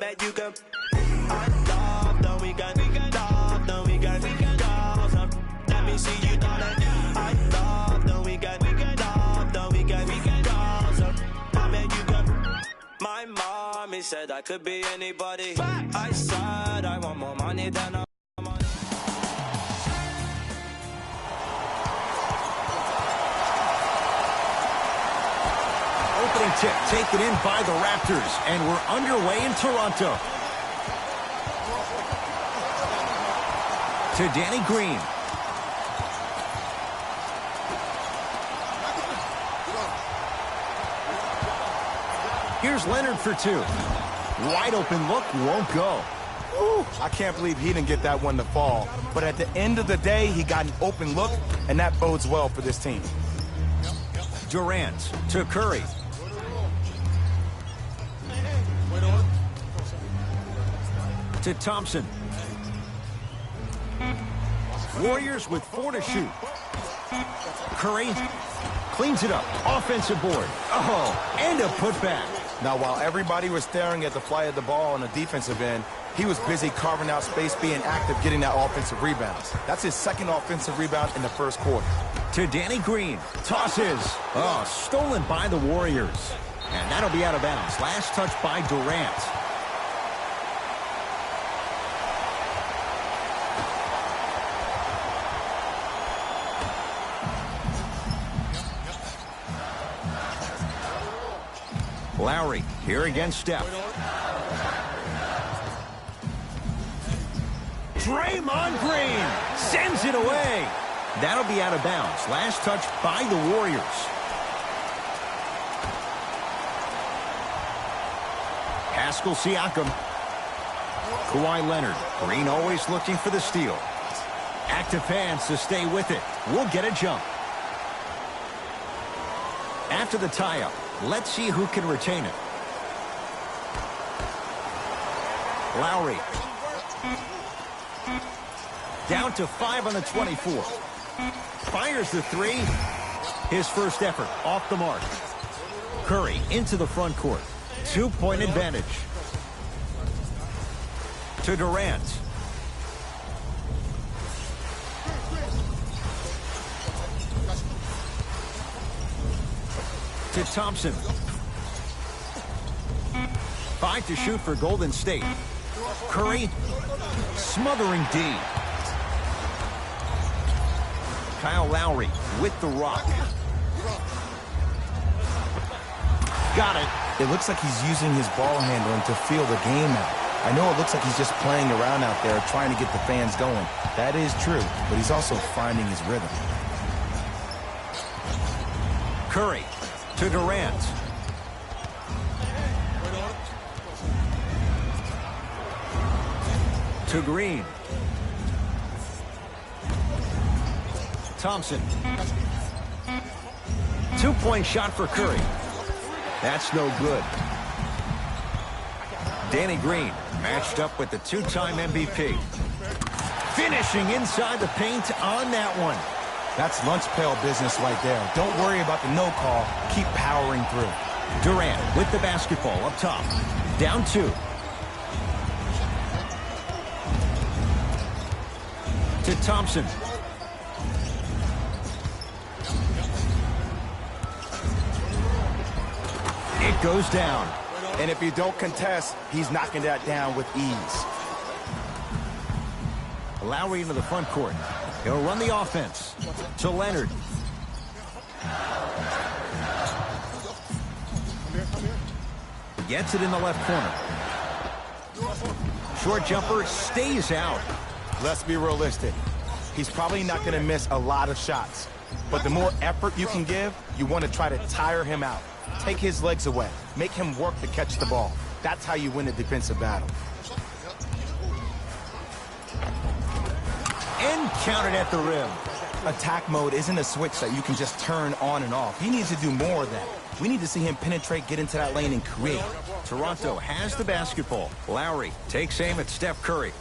bet you can. I love the weekend, love the weekend. Girls, let me see you, darling. I love the weekend, love the weekend. Girls, I bet you can. My mommy said I could be anybody. I said I want more money than I. Opening tip taken in by the Raptors, and we're underway in Toronto. To Danny Green. Here's Leonard for two. Wide open look, won't go. Ooh, I can't believe he didn't get that one to fall. But at the end of the day, he got an open look, and that bodes well for this team. Durant to Curry. To Thompson. Warriors with 4 to shoot. Curry cleans it up. Offensive board. Oh, and a putback. Now, while everybody was staring at the flight of the ball on the defensive end, he was busy carving out space, being active, getting that offensive rebounds. That's his second offensive rebound in the first quarter. To Danny Green. Tosses. Oh, stolen by the Warriors. And that'll be out of bounds. Last touch by Durant. Lowry here against Steph. Draymond Green sends it away. That'll be out of bounds. Last touch by the Warriors. Pascal Siakam. Kawhi Leonard. Green always looking for the steal. Active fans to stay with it. We'll get a jump. After the tie-up, let's see who can retain it. Lowry. Down to 5 on the 24. Fires the three. His first effort off the mark. Curry into the front court. 2-point advantage. To Durant. To Thompson. 5 to shoot for Golden State. Curry smothering D. Kyle Lowry with the rock. Got it. It looks like he's using his ball handling to feel the game out. I know it looks like he's just playing around out there trying to get the fans going. That is true, but he's also finding his rhythm. Curry to Durant. To Green. Thompson. 2-point shot for Curry. That's no good. Danny Green matched up with the 2-time MVP. Finishing inside the paint on that one. That's lunch pail business right there. Don't worry about the no call. Keep powering through. Durant with the basketball up top. Down 2. To Thompson. It goes down. And if you don't contest, he's knocking that down with ease. Lowry into the front court. He'll run the offense. To Leonard. Gets it in the left corner. Short jumper stays out. Let's be realistic. He's probably not going to miss a lot of shots. But the more effort you can give, you want to try to tire him out. Take his legs away. Make him work to catch the ball. That's how you win a defensive battle. And counted at the rim. Attack mode isn't a switch that you can just turn on and off. He needs to do more of that. We need to see him penetrate, get into that lane, and create. Toronto has the basketball. Lowry takes aim at Steph Curry.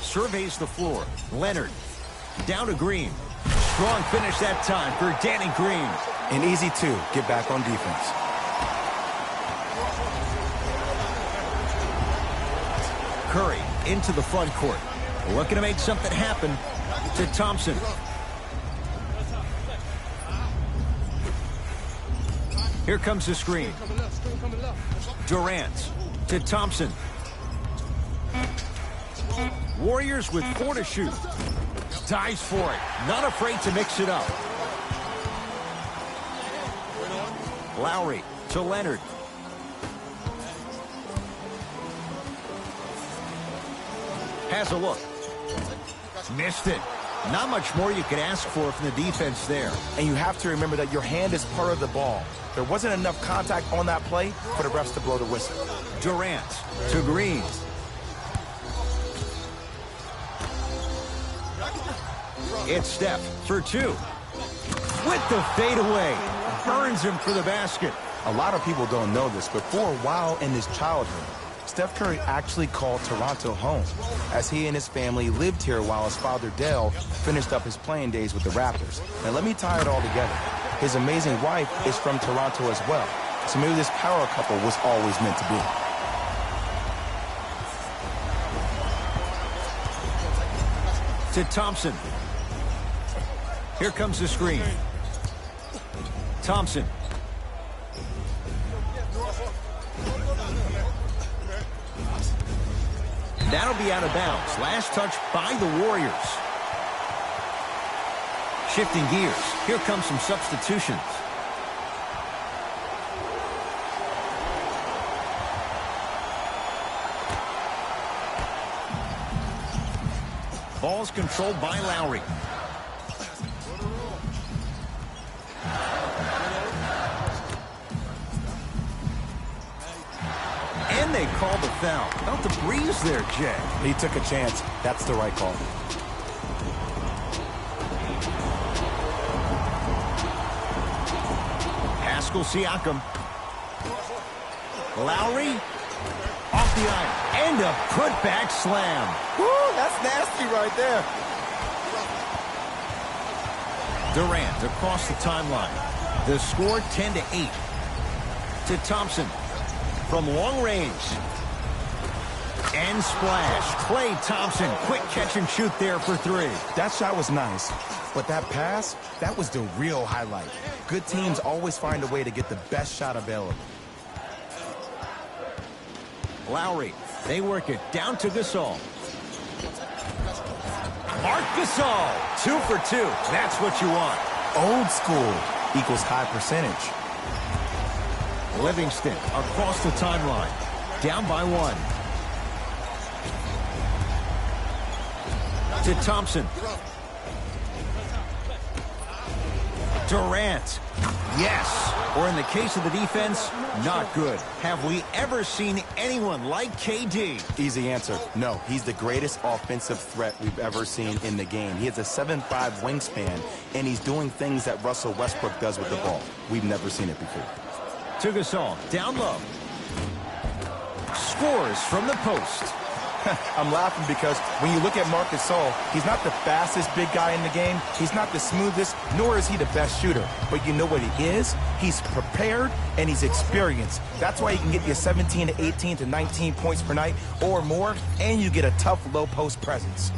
Surveys the floor. Leonard. Down to Green. Strong finish that time for Danny Green. And easy, too. Get back on defense. Curry into the front court. Looking to make something happen to Thompson. Here comes the screen. Durant to Thompson. Warriors with 4 to shoot. Dives for it. Not afraid to mix it up. Lowry to Leonard. Has a look. Missed it. Not much more you could ask for from the defense there. And you have to remember that your hand is part of the ball. There wasn't enough contact on that play for the refs to blow the whistle. Durant to Green. It's Steph for 2. With the fadeaway. Burns him for the basket. A lot of people don't know this, but for a while in his childhood, Steph Curry actually called Toronto home, as he and his family lived here while his father Dale finished up his playing days with the Raptors. Now let me tie it all together. His amazing wife is from Toronto as well, so maybe this power couple was always meant to be. To Thompson. Here comes the screen. Thompson. That'll be out of bounds. Last touch by the Warriors. Shifting gears. Here comes some substitutions. Ball's controlled by Lowry. And they call the foul. Felt the breeze there, Jay. He took a chance. That's the right call. Pascal Siakam. Lowry. Off the iron. And a putback slam. Woo, that's nasty right there. Durant across the timeline. The score 10-8. To Thompson. From long range. And splash. Klay Thompson. Quick catch and shoot there for 3. That shot was nice, but that pass, that was the real highlight. Good teams always find a way to get the best shot available. Lowry. They work it down to Gasol. Marc Gasol. 2 for 2. That's what you want. Old school equals high percentage. Livingston across the timeline. Down by 1. To Thompson. Durant. Yes. Or in the case of the defense, not good. Have we ever seen anyone like KD? Easy answer. No, he's the greatest offensive threat we've ever seen in the game. He has a 7'5" wingspan, and he's doing things that Russell Westbrook does with the ball. We've never seen it before. To Gasol. Down low. Scores from the post. I'm laughing because when you look at Marc Gasol, he's not the fastest big guy in the game. He's not the smoothest, nor is he the best shooter. But you know what he is? He's prepared and he's experienced. That's why he can get you 17 to 18 to 19 points per night or more, and you get a tough low post presence.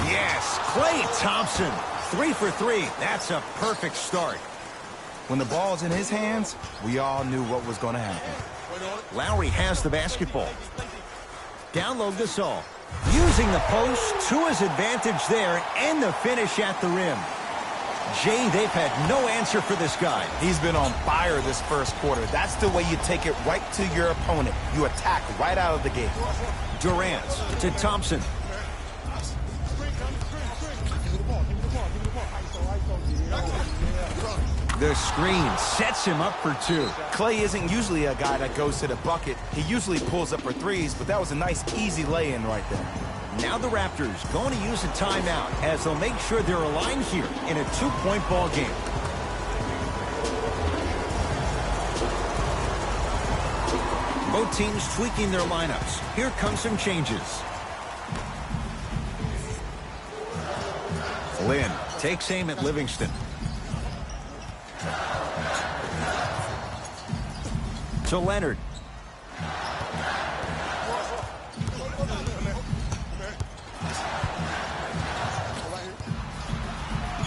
Yes, Klay Thompson. 3 for 3. That's a perfect start. When the ball's in his hands, we all knew what was going to happen. Lowry has the basketball. Down low Gasol. Using the post to his advantage there, and the finish at the rim. Jay, they've had no answer for this guy. He's been on fire this first quarter. That's the way you take it right to your opponent. You attack right out of the gate. Durant to Thompson. The screen sets him up for 2. Klay isn't usually a guy that goes to the bucket. He usually pulls up for threes, but that was a nice, easy lay-in right there. Now the Raptors going to use a timeout as they'll make sure they're aligned here in a 2-point ball game. Both teams tweaking their lineups. Here come some changes. Lynn takes aim at Livingston. To Leonard.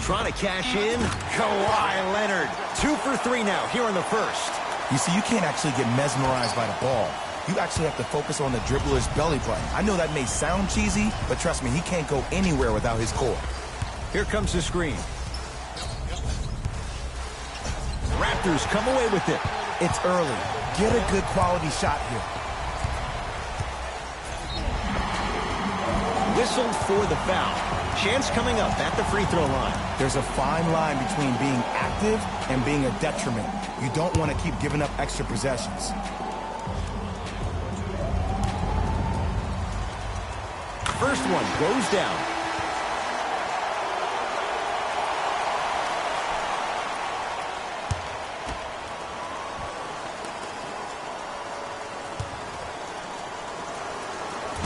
Trying to cash in. Kawhi Leonard. 2 for 3 now here in the first. You see, you can't actually get mesmerized by the ball. You actually have to focus on the dribbler's belly button. I know that may sound cheesy, but trust me, he can't go anywhere without his core. Here comes the screen. Raptors come away with it. It's early. Get a good quality shot here. Whistled for the foul. Chance coming up at the free throw line. There's a fine line between being active and being a detriment. You don't want to keep giving up extra possessions. First one goes down.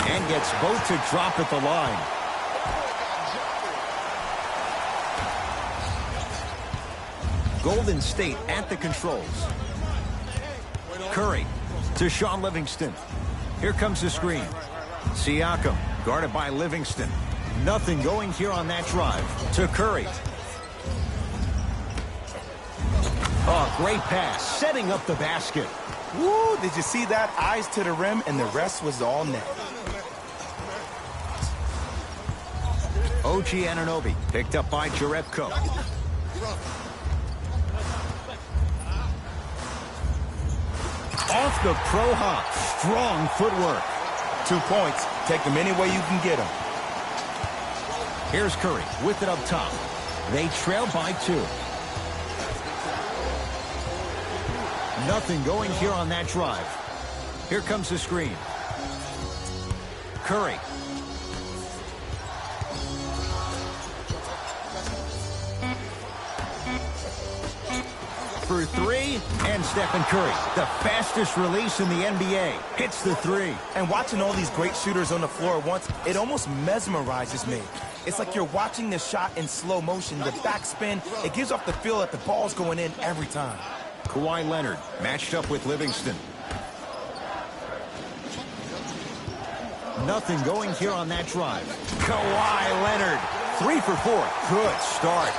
And gets both to drop at the line. Golden State at the controls. Curry to Sean Livingston. Here comes the screen. Siakam guarded by Livingston. Nothing going here on that drive. To Curry. Oh, great pass. Setting up the basket. Woo, did you see that? Eyes to the rim, and the rest was all net. OG Anunoby picked up by Jerebko. Off the pro hop. Strong footwork. 2 points. Take them any way you can get them. Here's Curry with it up top. They trail by 2. Nothing going here on that drive. Here comes the screen. Curry. For 3, and Stephen Curry, the fastest release in the NBA, hits the 3. And watching all these great shooters on the floor at once, it almost mesmerizes me. It's like you're watching the shot in slow motion, the backspin. It gives off the feel that the ball's going in every time. Kawhi Leonard matched up with Livingston. Nothing going here on that drive. Kawhi Leonard, 3 for 4. Good start.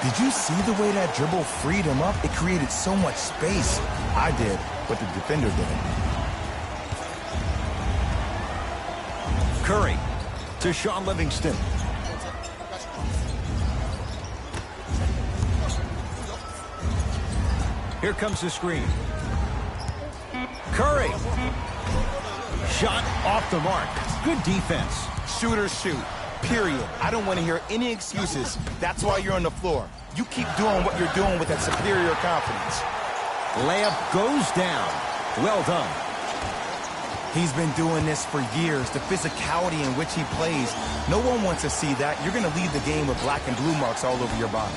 Did you see the way that dribble freed him up? It created so much space. I did, but the defender didn't. Curry to Sean Livingston. Here comes the screen. Curry. Shot off the mark. Good defense. Shooters shoot. Period. I don't want to hear any excuses. That's why you're on the floor. You keep doing what you're doing with that superior confidence. Layup goes down. Well done. He's been doing this for years. The physicality in which he plays. No one wants to see that. You're going to leave the game with black and blue marks all over your body.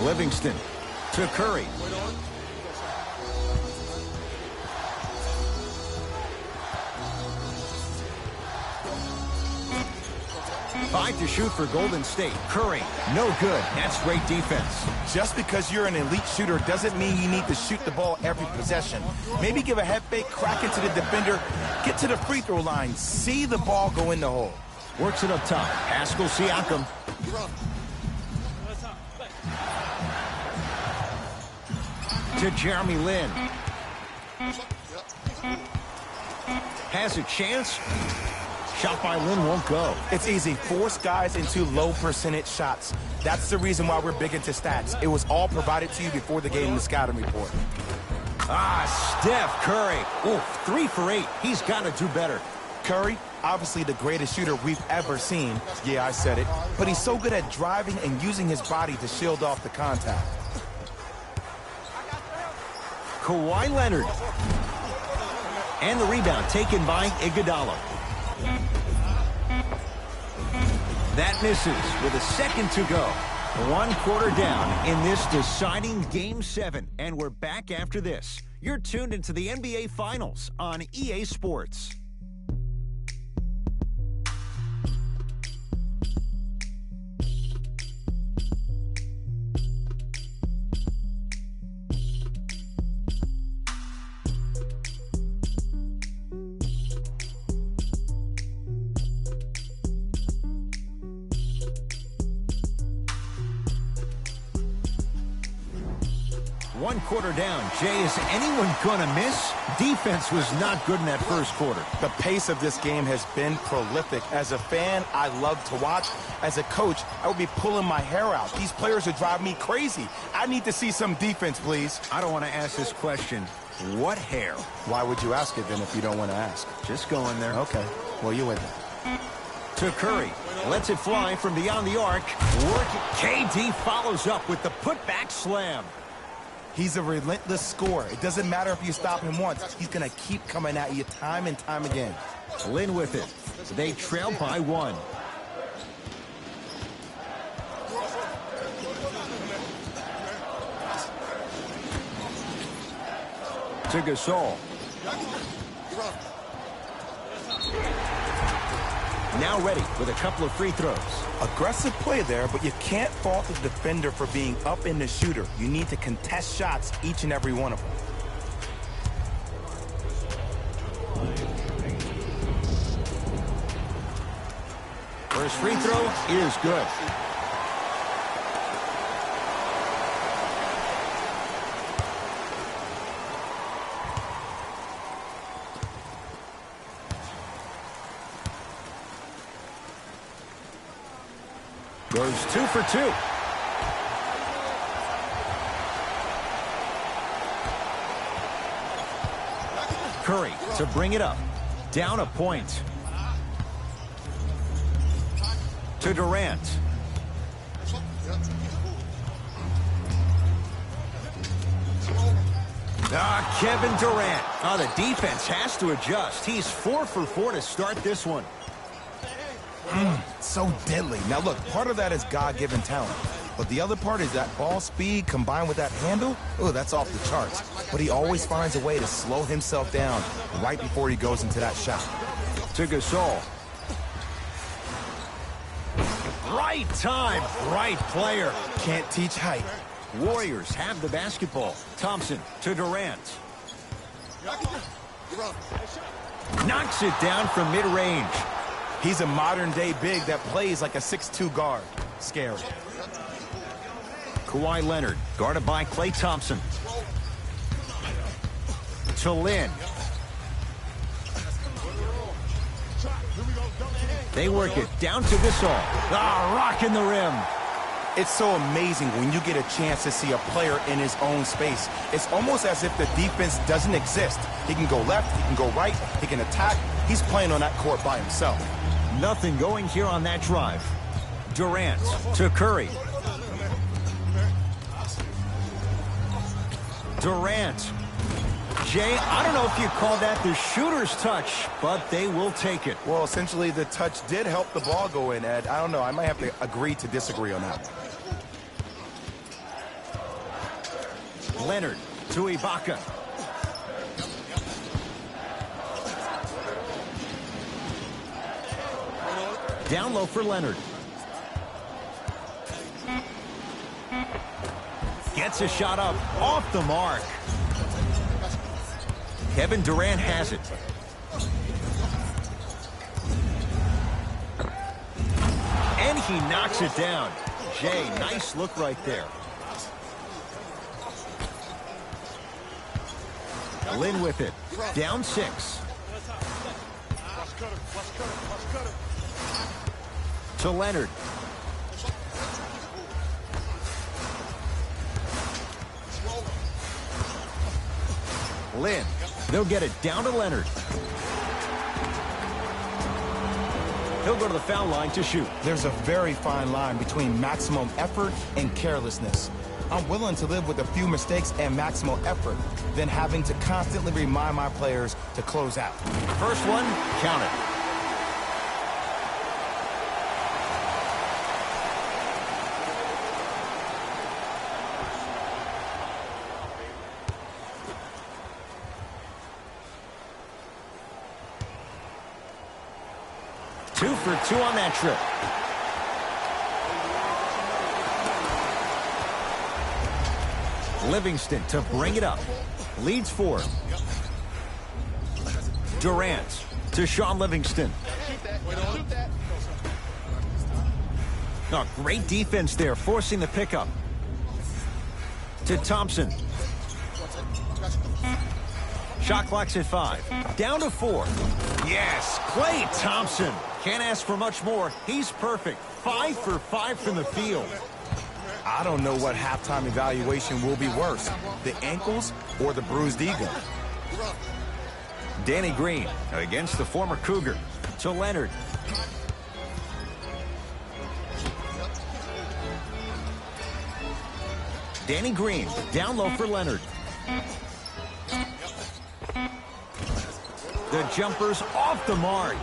Livingston to Curry. 5 to shoot for Golden State. Curry, no good. That's great defense. Just because you're an elite shooter doesn't mean you need to shoot the ball every possession. Maybe give a head fake, crack into the defender, get to the free throw line, see the ball go in the hole. Works it up top. Pascal Siakam. To Jeremy Lin. Has a chance. Shot by Lin won't go. It's easy. Force guys into low percentage shots. That's the reason why we're big into stats. It was all provided to you before the game in the scouting report. Steph Curry. Ooh, 3 for 8. He's got to do better. Curry, obviously the greatest shooter we've ever seen. Yeah, I said it. But he's so good at driving and using his body to shield off the contact. Kawhi Leonard. And the rebound taken by Iguodala. That misses with a second to go. 1 quarter down in this deciding Game 7. And we're back after this. You're tuned into the NBA Finals on EA Sports. 1 quarter down. Jay, is anyone going to miss? Defense was not good in that first quarter. The pace of this game has been prolific. As a fan, I love to watch. As a coach, I would be pulling my hair out. These players are driving me crazy. I need to see some defense, please. I don't want to ask this question. What hair? Why would you ask it then if you don't want to ask? Just going there. Okay. Well, you win then. To Curry. Lets it fly from beyond the arc. KD follows up with the putback slam. He's a relentless scorer. It doesn't matter if you stop him once. He's going to keep coming at you time and time again. Lin with it. They trail by 1. To Gasol. Now ready with a couple of free throws. Aggressive play there, but you can't fault the defender for being up in the shooter. You need to contest shots, each and every one of them. First free throw is good. Goes 2 for 2. Curry to bring it up. Down a point. To Durant. Kevin Durant. The defense has to adjust. He's 4 for 4 to start this one. So deadly. Now look, part of that is God-given talent. But the other part is that ball speed combined with that handle. Oh, that's off the charts. But he always finds a way to slow himself down right before he goes into that shot. To Gasol. Right time, right player. Can't teach height. Warriors have the basketball. Thompson to Durant. Knocks it down from mid-range. He's a modern-day big that plays like a 6'2 guard. Scary. Kawhi Leonard, guarded by Klay Thompson. To Lin. They work it down to Gasol. Rocking the rim. It's so amazing when you get a chance to see a player in his own space. It's almost as if the defense doesn't exist. He can go left, he can go right, he can attack. He's playing on that court by himself. Nothing going here on that drive. Durant to Curry. Durant. Jay, I don't know if you call that the shooter's touch, but they will take it. Well, essentially, the touch did help the ball go in, Ed. I don't know. I might have to agree to disagree on that. Leonard to Ibaka. Down low for Leonard. Gets a shot up off the mark. Kevin Durant has it. And he knocks it down. Jay, nice look right there. Lin with it. Down 6. To Leonard. Lin. They'll get it down to Leonard. He'll go to the foul line to shoot. There's a very fine line between maximum effort and carelessness. I'm willing to live with a few mistakes and maximal effort than having to constantly remind my players to close out. First one, count it. Two for 2 on that trip. Livingston to bring it up. Leads 4. Durant to Sean Livingston. Great defense there, forcing the pickup. To Thompson. Shot clock's at 5. Down to 4. Yes, Klay Thompson. Can't ask for much more. He's perfect. 5 for 5 from the field. I don't know what halftime evaluation will be worse, the ankles or the bruised ego. Danny Green against the former Cougar. To Leonard. Danny Green down low for Leonard. The jumper's off the mark.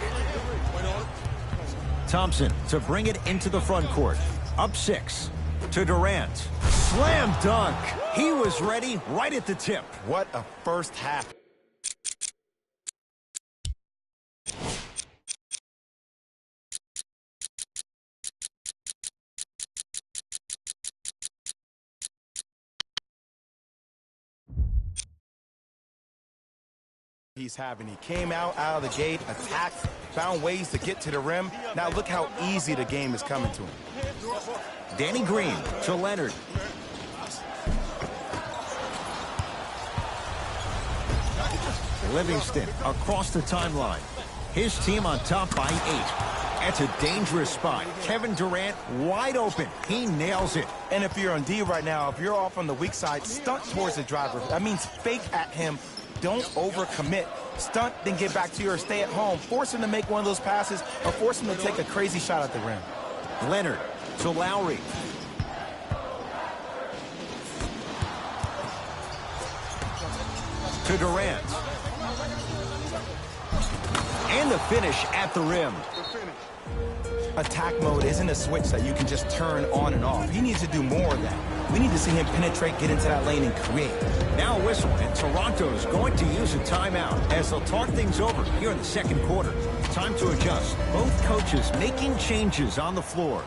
Thompson to bring it into the front court. Up 6 to Durant. Slam dunk. He was ready right at the tip. What a first half. He's having. He came out of the gate, attacked, found ways to get to the rim. Now look how easy the game is coming to him. Danny Green to Leonard. Livingston across the timeline. His team on top by 8. That's a dangerous spot. Kevin Durant wide open. He nails it. And if you're on D right now, if you're off on the weak side, stunt towards the driver. That means fake at him. Don't overcommit. Stunt, then get back to your stay at home. Force him to make one of those passes or force him to take a crazy shot at the rim. Leonard to Lowry. To Durant. And the finish at the rim. Attack mode isn't a switch that you can just turn on and off. He needs to do more of that. We need to see him penetrate, get into that lane, and create. Now a whistle, and Toronto is going to use a timeout as they'll talk things over here in the second quarter. Time to adjust. Both coaches making changes on the floor.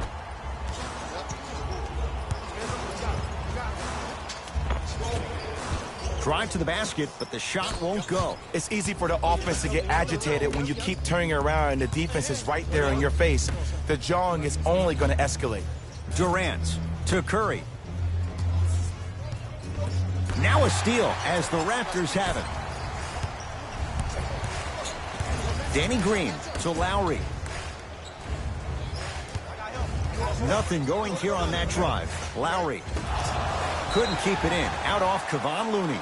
Drive to the basket, but the shot won't go. It's easy for the offense to get agitated when you keep turning around and the defense is right there in your face. The jawing is only going to escalate. Durant to Curry. Now a steal as the Raptors have it. Danny Green to Lowry. Nothing going here on that drive. Lowry couldn't keep it in. Out off Kevon Looney.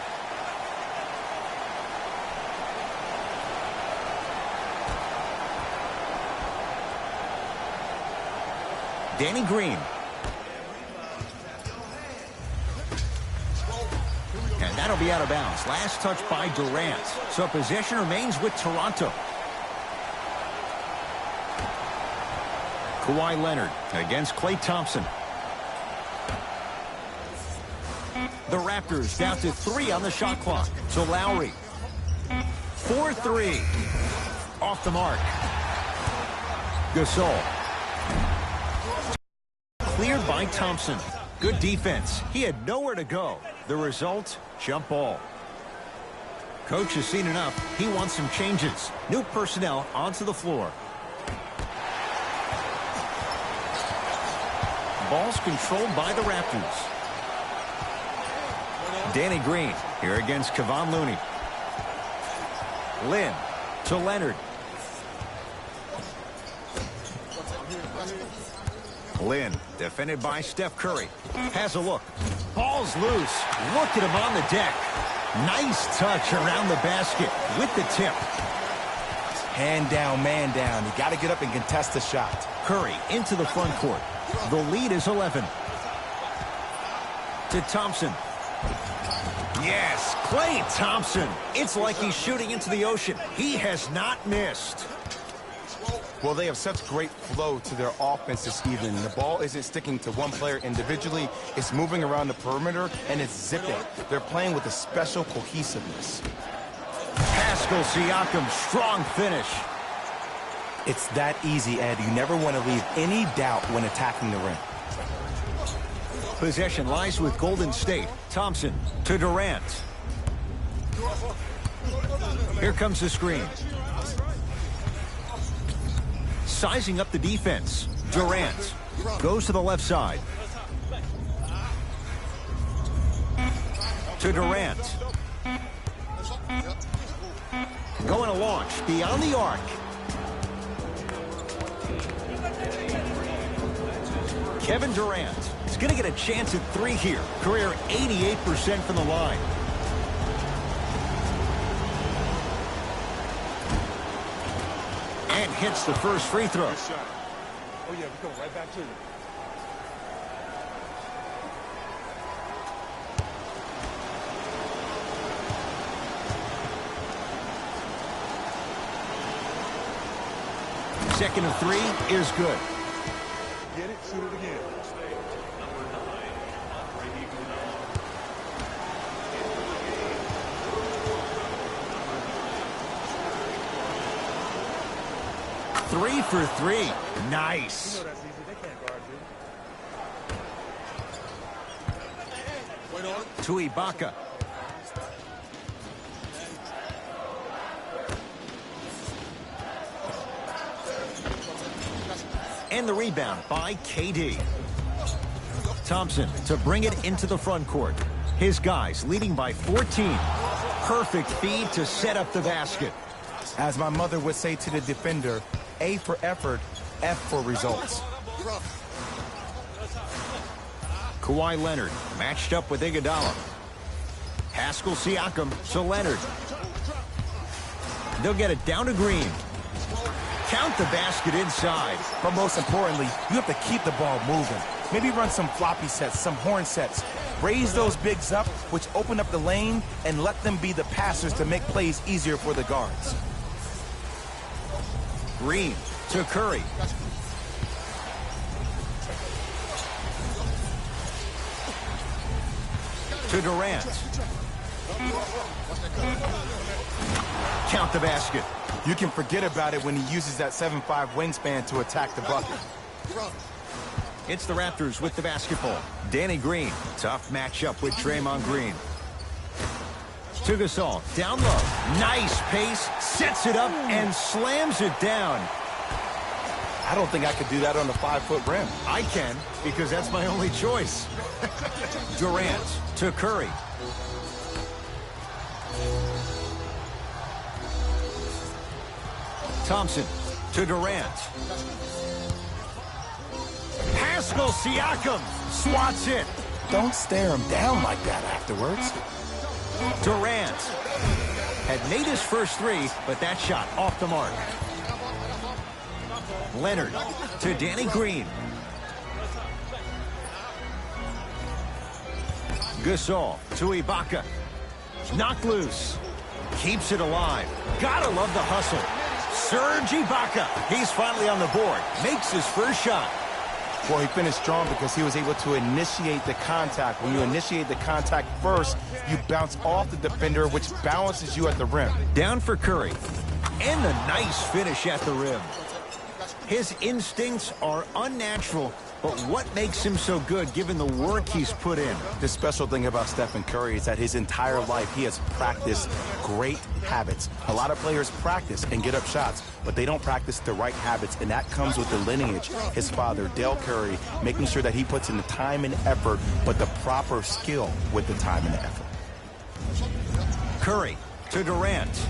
Danny Green. And that'll be out of bounds. Last touch by Durant. So possession remains with Toronto. Kawhi Leonard against Klay Thompson. The Raptors down to 3 on the shot clock. To Lowry. 4-3. Off the mark. Gasol. Cleared by Thompson. Good defense. He had nowhere to go. The result, jump ball. Coach has seen enough. He wants some changes. New personnel onto the floor. Ball's controlled by the Raptors. Danny Green here against Kevon Looney. Lynn to Leonard. Lynn, defended by Steph Curry. Has a look. Ball's loose. Look at him on the deck. Nice touch around the basket with the tip. Hand down, man down. You got to get up and contest the shot. Curry into the front court. The lead is 11. To Thompson. Yes, Klay Thompson. It's like he's shooting into the ocean. He has not missed. Well, they have such great flow to their offense this evening. The ball isn't sticking to one player individually. It's moving around the perimeter, and it's zipping. They're playing with a special cohesiveness. Pascal Siakam, strong finish. It's that easy, Ed. You never want to leave any doubt when attacking the rim. Possession lies with Golden State. Thompson to Durant. Here comes the screen. Sizing up the defense. Durant goes to the left side. To Durant. Going to launch beyond the arc. Kevin Durant is going to get a chance at 3 here. Career 88% from the line. And hits the first free throw. Oh, yeah, we're going right back to you. Second of 3 is good. Get it, shoot it again. Three for 3. Nice. You know that's easy. They can't guard you. Wait on it. To Ibaka. And the rebound by KD. Thompson to bring it into the front court. His guys leading by 14. Perfect feed to set up the basket. As my mother would say to the defender, A for effort, F for results. Kawhi Leonard matched up with Iguodala. Pascal Siakam to Leonard. They'll get it down to Green. Count the basket inside. But most importantly, you have to keep the ball moving. Maybe run some floppy sets, some horn sets. Raise those bigs up, which open up the lane, and let them be the passers to make plays easier for the guards. Green to Curry. To Durant. Count the basket. You can forget about it when he uses that 7'5" wingspan to attack the bucket. It's the Raptors with the basketball. Danny Green, tough matchup with Draymond Green. To Gasol, down low. Nice pace, sets it up and slams it down. I don't think I could do that on a 5-foot rim. I can, because that's my only choice. Durant to Curry. Thompson to Durant. Pascal Siakam swats it. Don't stare him down like that afterwards. Durant had made his first 3, but that shot off the mark. Leonard to Danny Green. Gasol to Ibaka. Knocked loose. Keeps it alive. Gotta love the hustle. Serge Ibaka. He's finally on the board. Makes his first shot. Well, he finished strong because he was able to initiate the contact. When you initiate the contact first, you bounce off the defender, which balances you at the rim. Down for Curry. And a nice finish at the rim. His instincts are unnatural, but what makes him so good given the work he's put in? The special thing about Stephen Curry is that his entire life he has practiced great habits. A lot of players practice and get up shots, but they don't practice the right habits, and that comes with the lineage. His father, Dale Curry, making sure that he puts in the time and effort, but the proper skill with the time and the effort. Curry to Durant.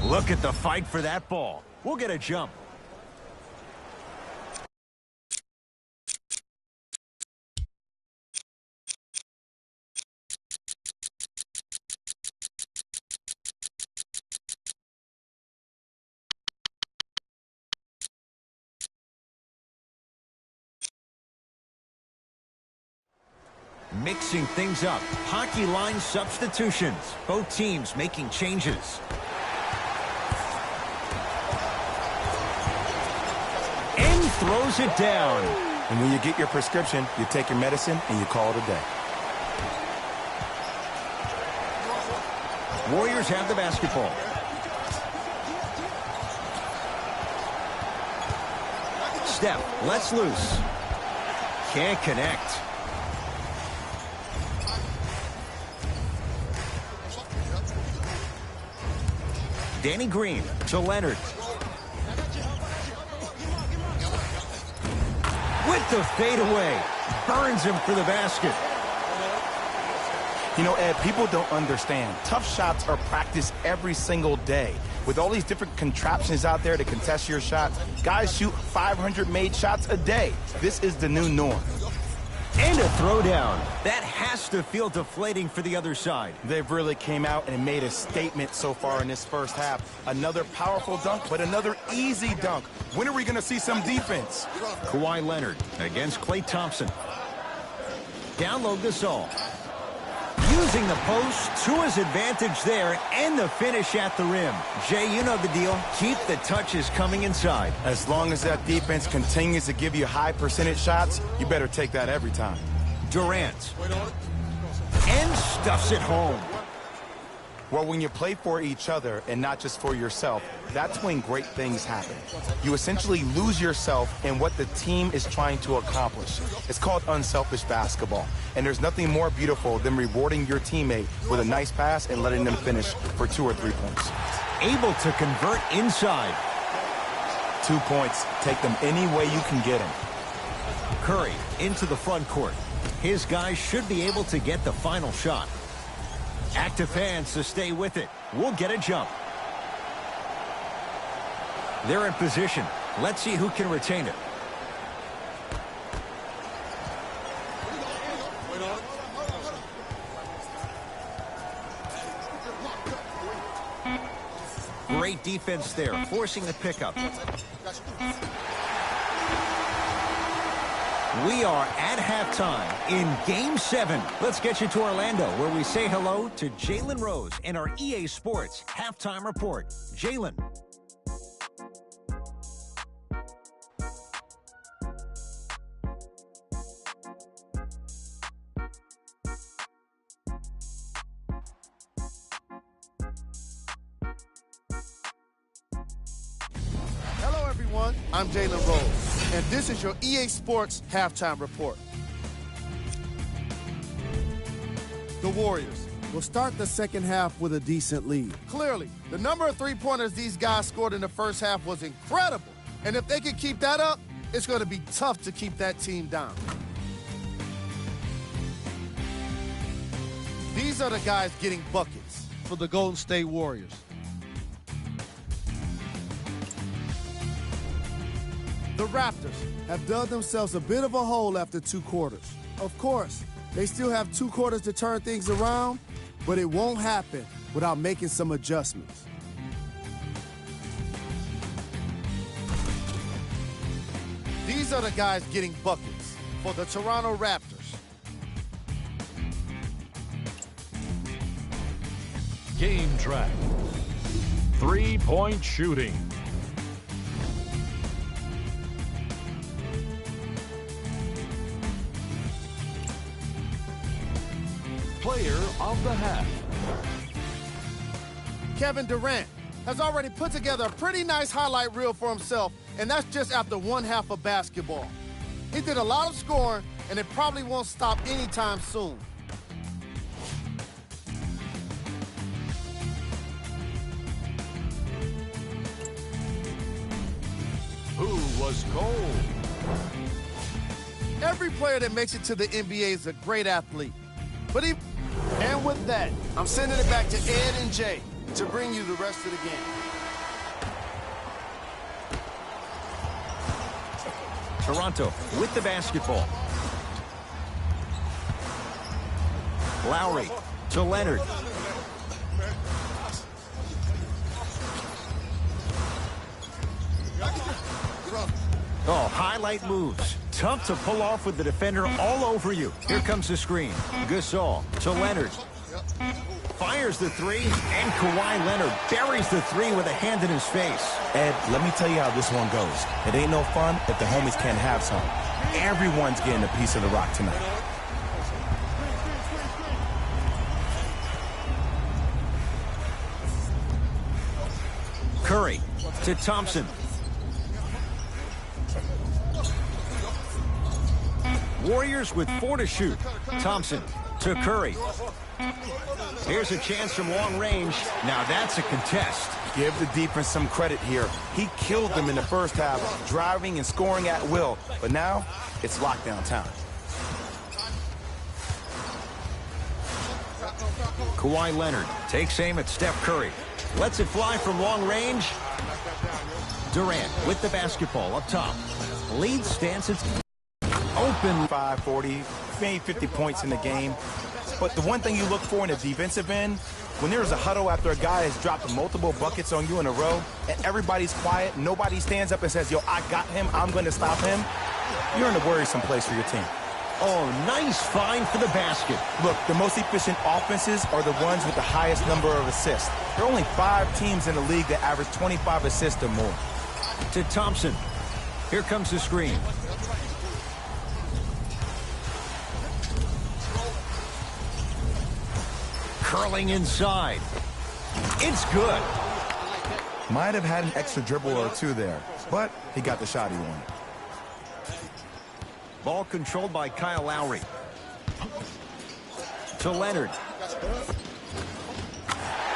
Look at the fight for that ball. We'll get a jump. Mixing things up. Hockey line substitutions. Both teams making changes. And throws it down. And when you get your prescription, you take your medicine and you call it a day. Warriors have the basketball. Steph lets loose. Can't connect. Danny Green to Leonard. With the fadeaway. Burns him for the basket. You know, Ed, people don't understand. Tough shots are practiced every single day. With all these different contraptions out there to contest your shots, guys shoot 500 made shots a day. This is the new norm. And a throwdown. That has to feel deflating for the other side. They've really came out and made a statement so far in this first half. Another powerful dunk, but another easy dunk. When are we going to see some defense? Kawhi Leonard against Klay Thompson. Down low, Gasol. Using the post to his advantage there, and the finish at the rim. Jay, you know the deal. Keep the touches coming inside. As long as that defense continues to give you high percentage shots, you better take that every time. Durant. And stuffs it home. Well, when you play for each other and not just for yourself, that's when great things happen. You essentially lose yourself in what the team is trying to accomplish. It's called unselfish basketball. And there's nothing more beautiful than rewarding your teammate with a nice pass and letting them finish for 2 or 3 points. Able to convert inside. 2 points. Take them any way you can get them. Curry into the front court. His guys should be able to get the final shot. Active fans to stay with it. We'll get a jump. They're in position. Let's see who can retain it. Great defense there, forcing the pickup. We are at halftime in Game 7. Let's get you to Orlando, where we say hello to Jalen Rose in our EA Sports Halftime Report. Jalen. Hello, everyone. I'm Jalen Rose, and this is your EA Sports Halftime Report. The Warriors will start the second half with a decent lead. Clearly, the number of three-pointers these guys scored in the first half was incredible. And if they can keep that up, it's going to be tough to keep that team down. These are the guys getting buckets for the Golden State Warriors. The Raptors have dug themselves a bit of a hole after 2 quarters. Of course, they still have 2 quarters to turn things around, but it won't happen without making some adjustments. These are the guys getting buckets for the Toronto Raptors. Game track. 3-point shooting. Player of the half. Kevin Durant has already put together a pretty nice highlight reel for himself, and that's just after 1 half of basketball. He did a lot of scoring, and it probably won't stop anytime soon. Who was cold? Every player that makes it to the NBA is a great athlete. And with that, I'm sending it back to Ed and Jay to bring you the rest of the game. Toronto with the basketball. Lowry to Leonard. Oh, highlight moves. Tough to pull off with the defender all over you. Here comes the screen. Gasol to Leonard. Fires the 3, and Kawhi Leonard buries the 3 with a hand in his face. Ed, let me tell you how this one goes. It ain't no fun if the homies can't have some. Everyone's getting a piece of the rock tonight. Curry to Thompson. Warriors with 4 to shoot. Thompson to Curry. Here's a chance from long range. Now that's a contest. Give the defense some credit here. He killed them in the first half, driving and scoring at will. But now, it's lockdown time. Kawhi Leonard takes aim at Steph Curry. Lets it fly from long range. Durant with the basketball up top. Lead stance it's open. 540, made 50 points in the game. But the one thing you look for in a defensive end, when there's a huddle after a guy has dropped multiple buckets on you in a row, and everybody's quiet, nobody stands up and says, yo, I got him, I'm going to stop him, you're in a worrisome place for your team. Oh, nice find for the basket. Look, the most efficient offenses are the ones with the highest number of assists. There are only 5 teams in the league that average 25 assists or more. To Thompson. Here comes the screen. Curling inside. It's good. Might have had an extra dribble or two there, but he got the shot he wanted. Ball controlled by Kyle Lowry. To Leonard.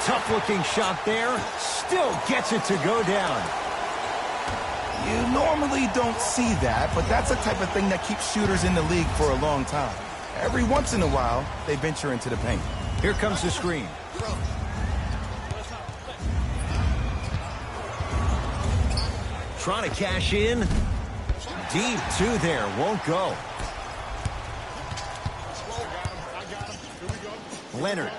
Tough-looking shot there. Still gets it to go down. You normally don't see that, but that's the type of thing that keeps shooters in the league for a long time. Every once in a while, they venture into the paint. Here comes the screen. Trying to cash in. Deep two there. Won't go. Leonard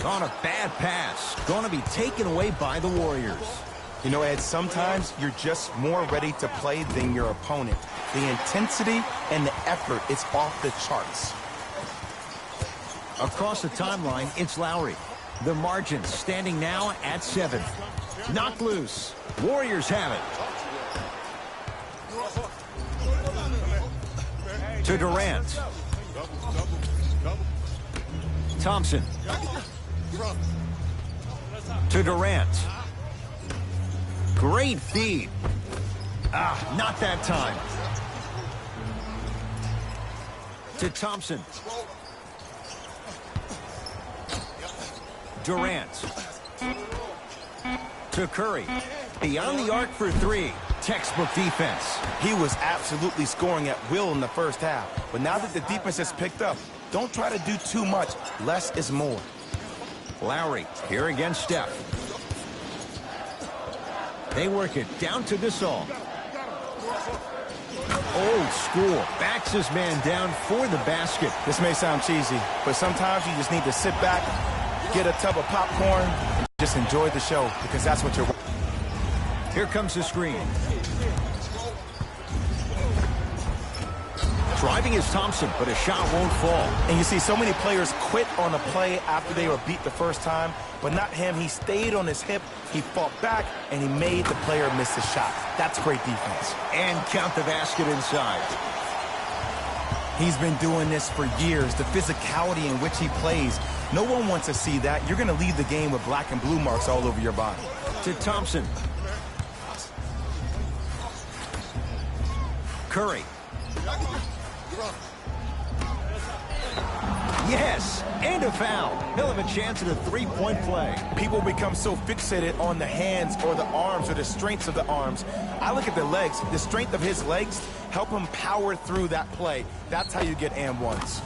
on a bad pass. Going to be taken away by the Warriors. You know, Ed, sometimes you're just more ready to play than your opponent. The intensity and the effort is off the charts. Across the timeline, it's Lowry. The margin standing now at 7. Knocked loose. Warriors have it. To Durant. Thompson. To Durant. Great feed. Not that time. To Thompson. Durant. To Curry. Beyond the arc for 3. Textbook defense. He was absolutely scoring at will in the first half. But now that the defense has picked up, don't try to do too much. Less is more. Lowry here against Steph. They work it down to Gasol. Old school. Backs his man down for the basket. This may sound cheesy, but sometimes you just need to sit back, get a tub of popcorn, and just enjoy the show, because that's what you're... Here comes the screen. Driving is Thompson, but a shot won't fall. And you see so many players quit on a play after they were beat the first time, but not him. He stayed on his hip, he fought back, and he made the player miss the shot. That's great defense. And count the basket inside. He's been doing this for years. The physicality in which he plays, no one wants to see that. You're going to leave the game with black and blue marks all over your body. To Thompson. Curry. Yes, and a foul. He'll have a chance at a three-point play. People become so fixated on the hands or the arms or the strengths of the arms. I look at the legs. The strength of his legs help him power through that play. That's how you get and ones.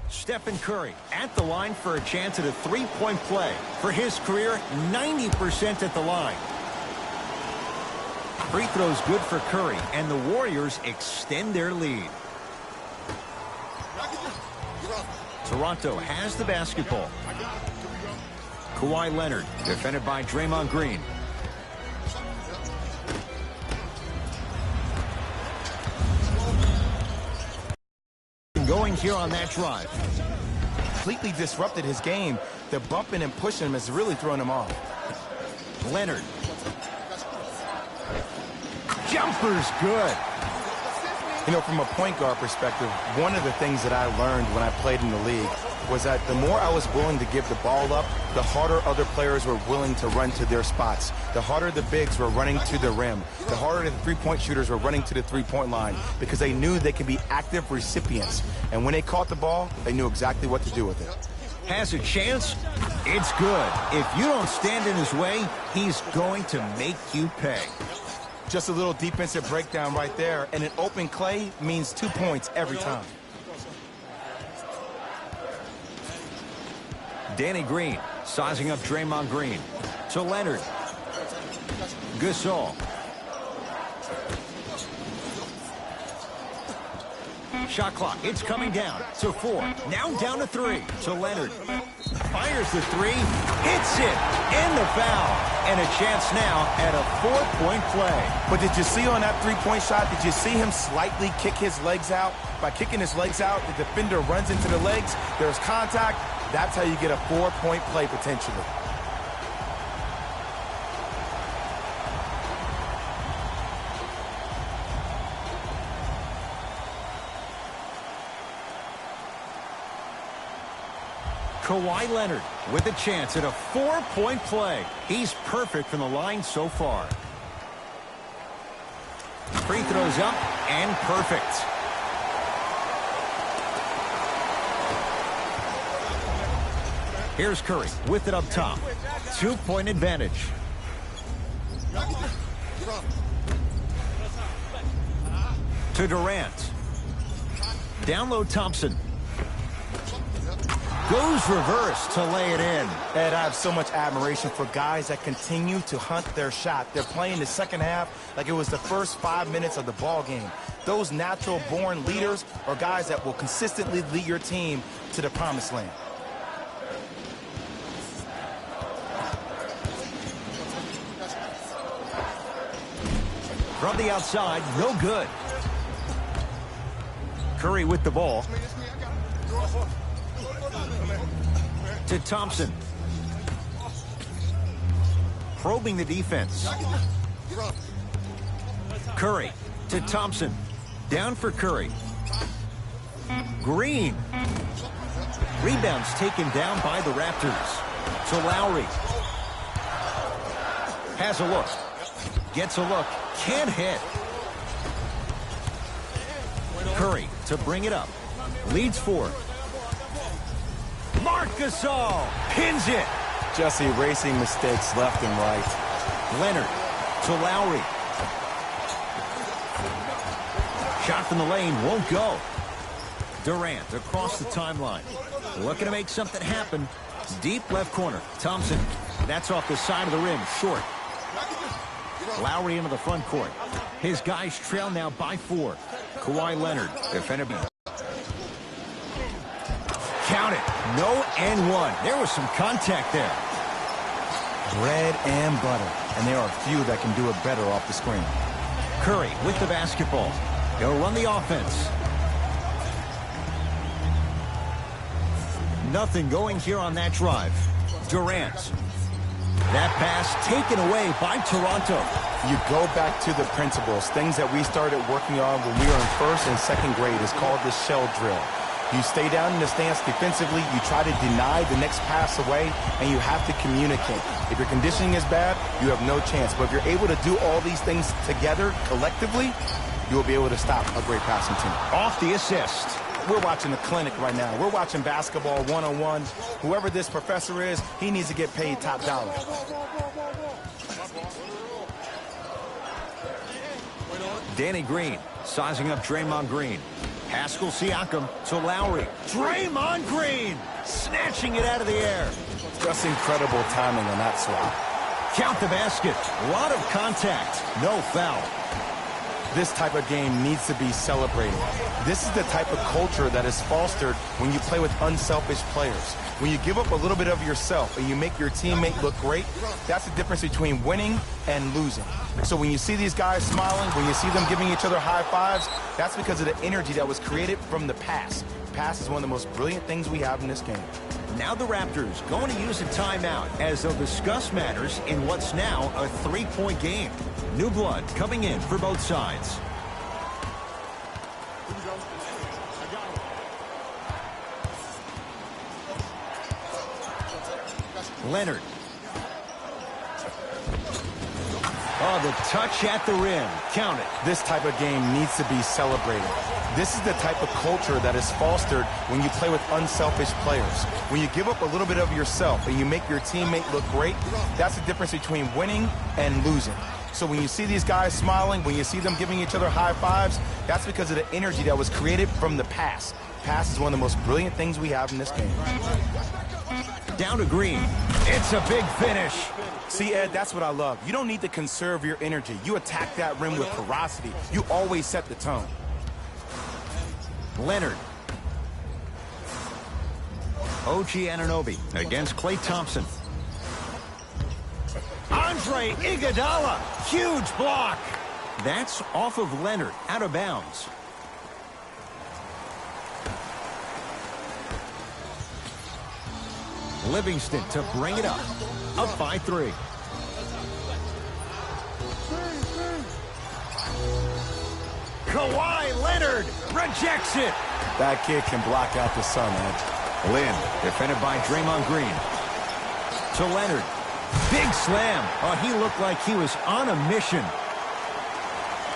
Stephen Curry at the line for a chance at a three-point play. For his career, 90% at the line. Free throws good for Curry, and the Warriors extend their lead. Toronto has the basketball. Kawhi Leonard, defended by Draymond Green. Going here on that drive. Completely disrupted his game. The bumping and pushing him has really thrown him off. Leonard. Jumper's good. You know, from a point guard perspective, one of the things that I learned when I played in the league was that the more I was willing to give the ball up, the harder other players were willing to run to their spots. The harder the bigs were running to the rim. The harder the three-point shooters were running to the three-point line, because they knew they could be active recipients. And when they caught the ball, they knew exactly what to do with it. Has a chance. It's good. If you don't stand in his way, he's going to make you pay. Just a little defensive breakdown right there, and an open clay means 2 points every time. Danny Green sizing up Draymond Green. To Leonard. Gasol. Shot clock. It's coming down to 4. Now down to 3. To Leonard. Fires the 3. Hits it. And the foul. And a chance now at a 4-point play. But did you see on that three-point shot, did you see him slightly kick his legs out? By kicking his legs out, the defender runs into the legs. There's contact. That's how you get a 4-point play potentially. Kawhi Leonard with a chance at a 4-point play. He's perfect from the line so far. Free throws up and perfect. Here's Curry with it up top. 2-point advantage. To Durant. Down low Thompson. Goes reverse to lay it in. Ed, I have so much admiration for guys that continue to hunt their shot. They're playing the second half like it was the first 5 minutes of the ball game. Those natural-born leaders are guys that will consistently lead your team to the promised land. From the outside, no good. Curry with the ball. To Thompson. Probing the defense. Curry to Thompson. Down for Curry. Green. Rebounds taken down by the Raptors. To Lowry. Has a look. Gets a look. Can't hit. Curry to bring it up. Leads 4. Marc Gasol pins it. Just erasing mistakes left and right. Leonard to Lowry. Shot from the lane won't go. Durant across the timeline. Looking to make something happen. Deep left corner. Thompson. That's off the side of the rim. Short. Lowry into the front court. His guys trail now by 4. Kawhi Leonard. Defended. Count it. No and 1. There was some contact there. Bread and butter. And there are few that can do it better off the screen. Curry with the basketball. He'll run the offense. Nothing going here on that drive. Durant. That pass taken away by Toronto. You go back to the principles, things that we started working on when we were in 1st and 2nd grade. It's called the shell drill. You stay down in the stance defensively, you try to deny the next pass away, and you have to communicate. If your conditioning is bad, you have no chance. But if you're able to do all these things together, collectively, you will be able to stop a great passing team. Off the assist. We're watching a clinic right now. We're watching basketball one-on-one. Whoever this professor is, he needs to get paid top dollar. Danny Green sizing up Draymond Green. Pascal Siakam to Lowry. Draymond Green snatching it out of the air. Just incredible timing on that swap. Count the basket. A lot of contact. No foul. This type of game needs to be celebrated. This is the type of culture that is fostered when you play with unselfish players. When you give up a little bit of yourself and you make your teammate look great, that's the difference between winning and losing. So when you see these guys smiling, when you see them giving each other high fives, that's because of the energy that was created from the pass. Pass is one of the most brilliant things we have in this game. Now the Raptors going to use a timeout as they'll discuss matters in what's now a 3-point game. New blood coming in for both sides. Leonard. Oh, the touch at the rim. Count it. This type of game needs to be celebrated. This is the type of culture that is fostered when you play with unselfish players. When you give up a little bit of yourself and you make your teammate look great, that's the difference between winning and losing. So when you see these guys smiling, when you see them giving each other high fives, that's because of the energy that was created from the pass. Pass is one of the most brilliant things we have in this game. Down to Green. It's a big finish. See, Ed, that's what I love. You don't need to conserve your energy. You attack that rim with ferocity. You always set the tone. Leonard. OG Anunoby against Klay Thompson. Andre Iguodala. Huge block. That's off of Leonard, out of bounds. Livingston to bring it up by 3. Kawhi Leonard rejects it. That kid can block out the sun, Ed. Lynn, defended by Draymond Green. To Leonard. Big slam. Oh, he looked like he was on a mission.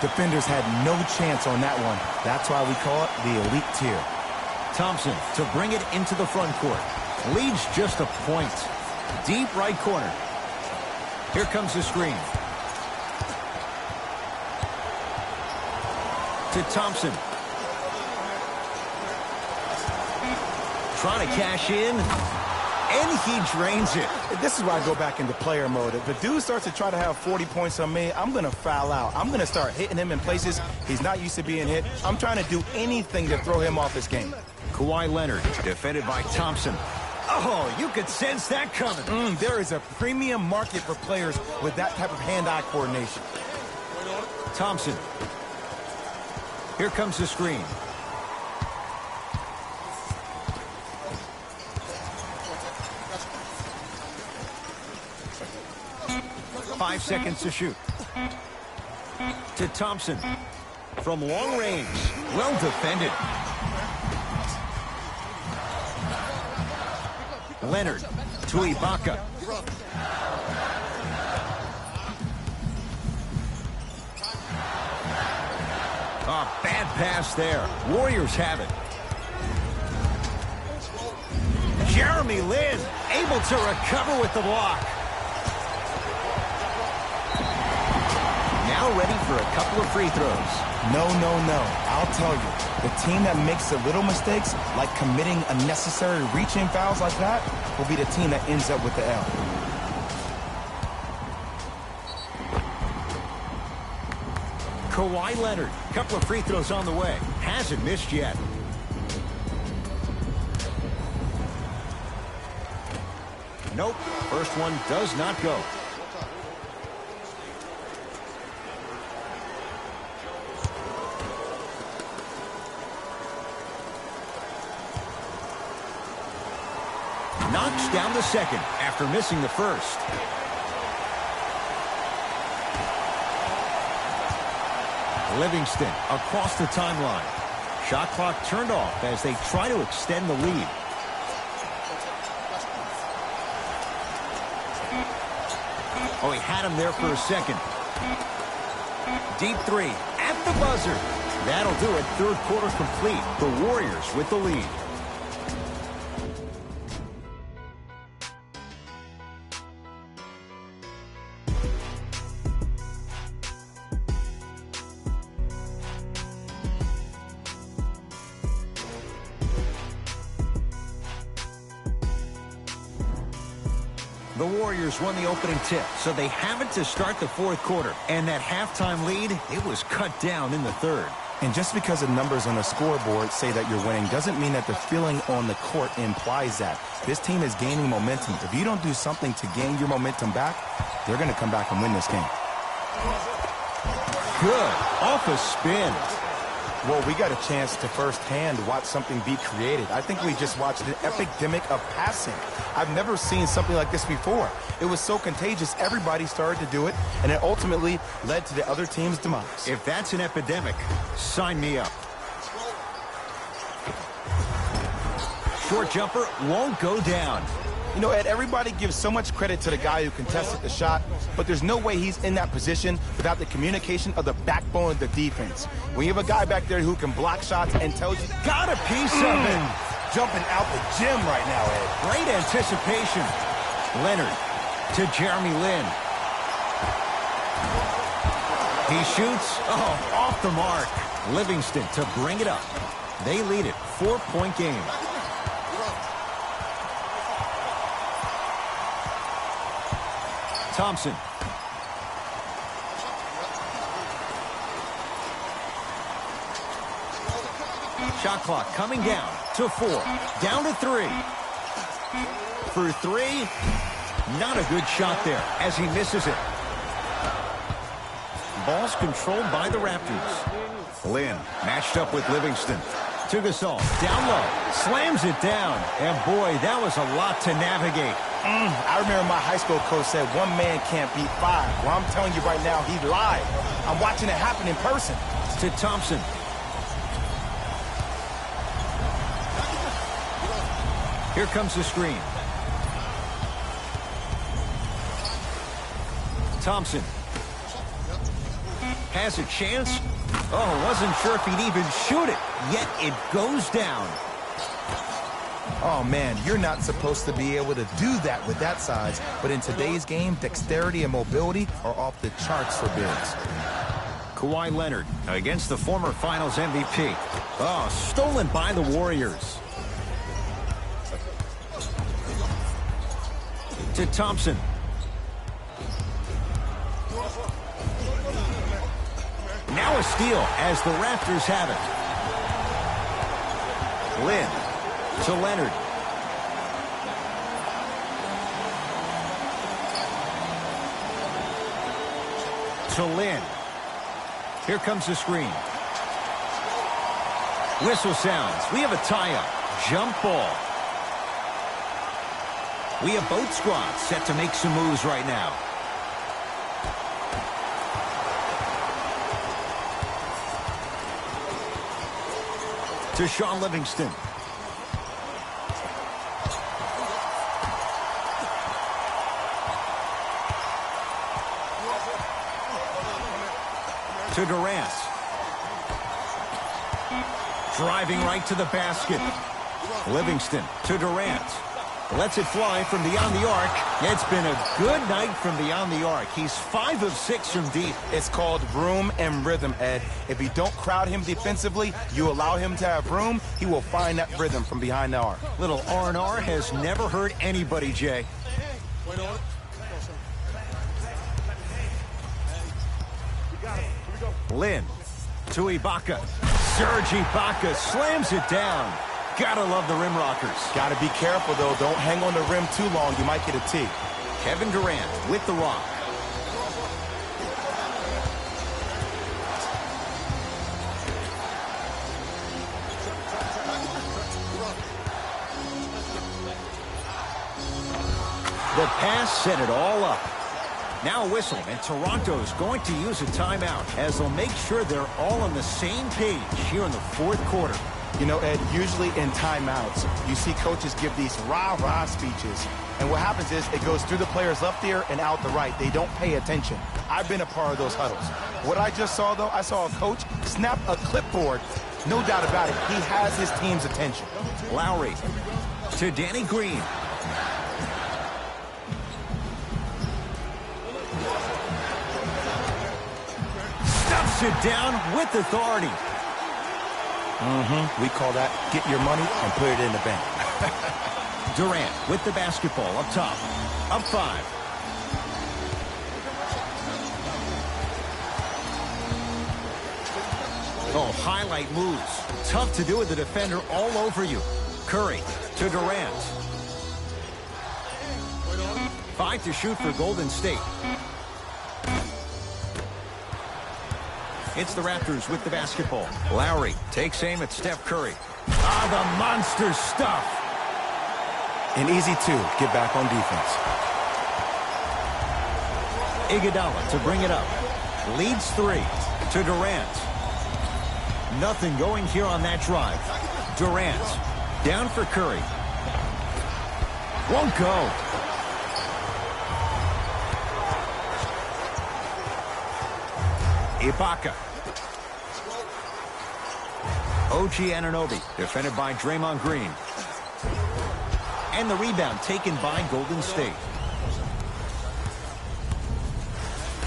Defenders had no chance on that one. That's why we call it the elite tier. Thompson to bring it into the front court. Leads just a point. Deep right corner. Here comes the screen. To Thompson. Trying to cash in. And he drains it. This is why I go back into player mode. If the dude starts to try to have 40 points on me, I'm going to foul out. I'm going to start hitting him in places he's not used to being hit. I'm trying to do anything to throw him off this game. Kawhi Leonard, defended by Thompson. Oh, you could sense that coming. There is a premium market for players with that type of hand-eye coordination. Thompson. Here comes the screen. Five seconds to shoot. To Thompson. From long range. Well defended. Leonard to Ibaka. Oh, bad pass there. Warriors have it. Jeremy Lin able to recover with the block. Now ready for a couple of free throws. No. I'll tell you, the team that makes the little mistakes, like committing unnecessary reach-in fouls like that, will be the team that ends up with the L. Kawhi Leonard, couple of free throws on the way. Hasn't missed yet. Nope, first one does not go. Knocks down the second after missing the first. Livingston across the timeline. Shot clock turned off as they try to extend the lead. Oh, he had him there for a second. Deep three at the buzzer. That'll do it. Third quarter complete. The Warriors with the lead. The Warriors won the opening tip, so they have it to start the fourth quarter. And that halftime lead, it was cut down in the third. And just because the numbers on the scoreboard say that you're winning doesn't mean that the feeling on the court implies that. This team is gaining momentum. If you don't do something to gain your momentum back, they're going to come back and win this game. Good. Off a spin. Well, we got a chance to firsthand watch something be created. I think we just watched an epidemic of passing. I've never seen something like this before. It was so contagious, everybody started to do it, and it ultimately led to the other team's demise. If that's an epidemic, sign me up. Short jumper won't go down. You know, Ed, everybody gives so much credit to the guy who contested the shot, but there's no way he's in that position without the communication of the backbone of the defense. When you have a guy back there who can block shots and tells you, Got a piece of it. jumping out the gym right now, Ed. Great anticipation. Leonard to Jeremy Lin. He shoots. Oh, off the mark. Livingston to bring it up. They lead it. 4-point game. Thompson. Shot clock coming down to 4. Down to 3. For 3. Not a good shot there as he misses it. Ball's controlled by the Raptors. Lynn matched up with Livingston. To Gasol. Down low. Slams it down. And boy, that was a lot to navigate. I remember my high school coach said one man can't beat 5. Well, I'm telling you right now, he lied. I'm watching it happen in person. To Thompson. Here comes the screen. Thompson. Has a chance. Oh, wasn't sure if he'd even shoot it. Yet it goes down. Oh, man, you're not supposed to be able to do that with that size. But in today's game, dexterity and mobility are off the charts for bigs. Kawhi Leonard against the former Finals MVP. Oh, stolen by the Warriors. To Thompson. Now a steal as the Raptors have it. Lynn to Leonard. To Lynn. Here comes the screen. Whistle sounds. We have a tie-up. Jump ball. We have both squads set to make some moves right now. To Sean Livingston. To Durant. Driving right to the basket. Livingston to Durant. Lets it fly from beyond the arc. It's been a good night from beyond the arc. He's 5 of 6 from deep. It's called room and rhythm, Ed. If you don't crowd him defensively, you allow him to have room, he will find that rhythm from behind the arc. Little R&R has never hurt anybody, Jay. Lynn to Ibaka. Serge Ibaka slams it down. Gotta love the rim rockers. Gotta be careful, though. Don't hang on the rim too long. You might get a tee. Kevin Durant with the rock. The pass set it all up. Now a whistle, and Toronto's going to use a timeout as they'll make sure they're all on the same page here in the fourth quarter. You know, Ed, usually in timeouts, you see coaches give these rah-rah speeches. And what happens is it goes through the players left ear and out the right. They don't pay attention. I've been a part of those huddles. What I just saw, though, I saw a coach snap a clipboard. No doubt about it. He has his team's attention. Lowry to Danny Green. Stuffs it down with authority. We call that get your money and put it in the bank. Durant with the basketball up top. Up 5. Oh, highlight moves. Tough to do with the defender all over you. Curry to Durant. 5 to shoot for Golden State. It's the Raptors with the basketball. Lowry takes aim at Steph Curry. Ah, the monster stuff. And easy, too. Get back on defense. Iguodala to bring it up. Leads 3 to Durant. Nothing going here on that drive. Durant down for Curry. Won't go. Ibaka. OG Anunoby, defended by Draymond Green. And the rebound taken by Golden State.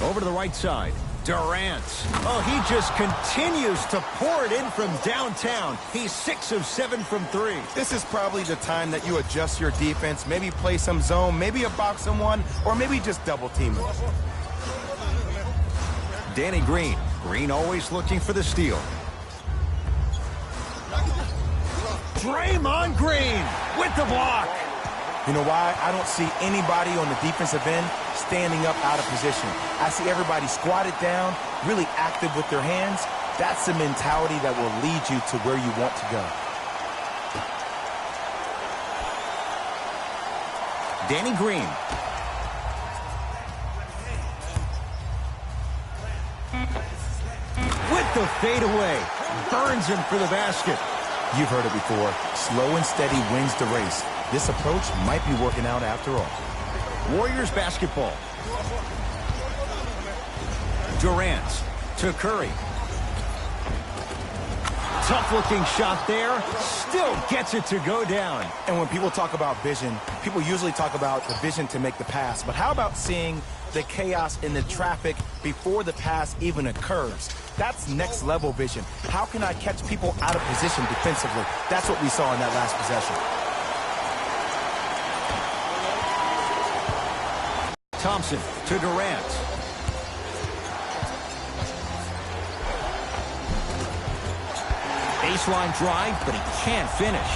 Over to the right side. Durant. Oh, he just continues to pour it in from downtown. He's 6 of 7 from 3. This is probably the time that you adjust your defense, maybe play some zone, maybe a box and one, or maybe just double team it. Danny Green. Green always looking for the steal. Draymond Green with the block. You know why? I don't see anybody on the defensive end standing up out of position. I see everybody squatted down, really active with their hands. That's the mentality that will lead you to where you want to go. Danny Green. With the fadeaway. Burns him for the basket. You've heard it before. Slow and steady wins the race. This approach might be working out after all. Warriors basketball. Durant to Curry. Tough-looking shot there. Still gets it to go down. And when people talk about vision, people usually talk about the vision to make the pass. But how about seeing the chaos in the traffic before the pass even occurs? That's next level vision. How can I catch people out of position defensively? That's what we saw in that last possession. Thompson to Durant. Baseline drive, but he can't finish.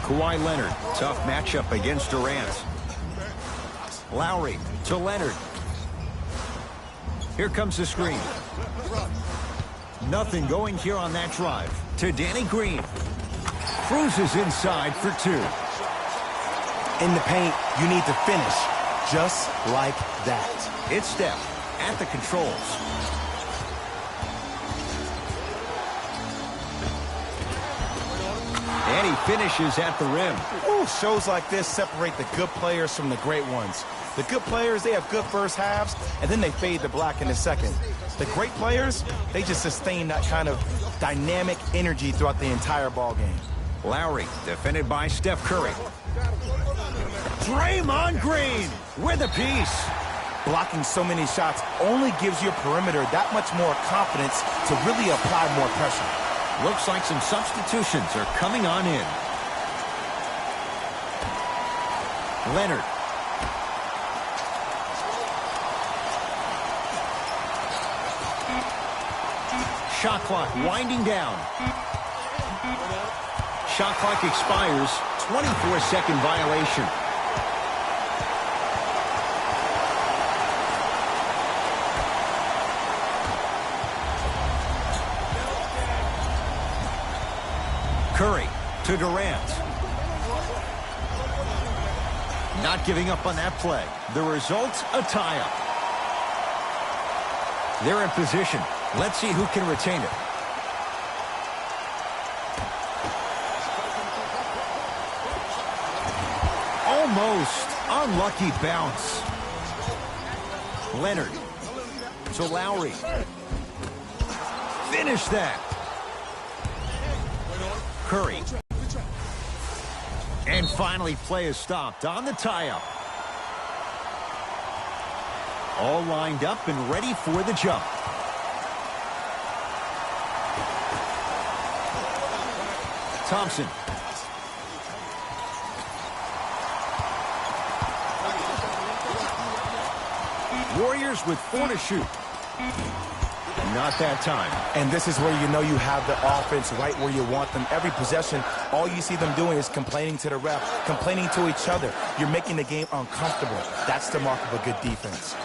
Kawhi Leonard, tough matchup against Durant. Lowry to Leonard. Here comes the screen. Nothing going here on that drive. To Danny Green. Cruises inside for 2. In the paint, you need to finish just like that. It's Steph at the controls. And he finishes at the rim. Ooh, shows like this separate the good players from the great ones. The good players, they have good first halves, and then they fade to black in the second. The great players, they just sustain that kind of dynamic energy throughout the entire ball game. Lowry, defended by Steph Curry. Draymond Green with a piece. Blocking so many shots only gives your perimeter that much more confidence to really apply more pressure. Looks like some substitutions are coming on in. Leonard. Shot clock winding down. Shot clock expires. 24-second violation. Curry to Durant. Not giving up on that play. The result, a tie-up. They're in position. Let's see who can retain it. Almost unlucky bounce. Leonard to Lowry. Finish that. Curry. And finally, play is stopped on the tie-up. All lined up and ready for the jump. Thompson. Warriors with 4 to shoot. Not that time. And this is where you know you have the offense right where you want them. Every possession, all you see them doing is complaining to the ref, complaining to each other. You're making the game uncomfortable. That's the mark of a good defense.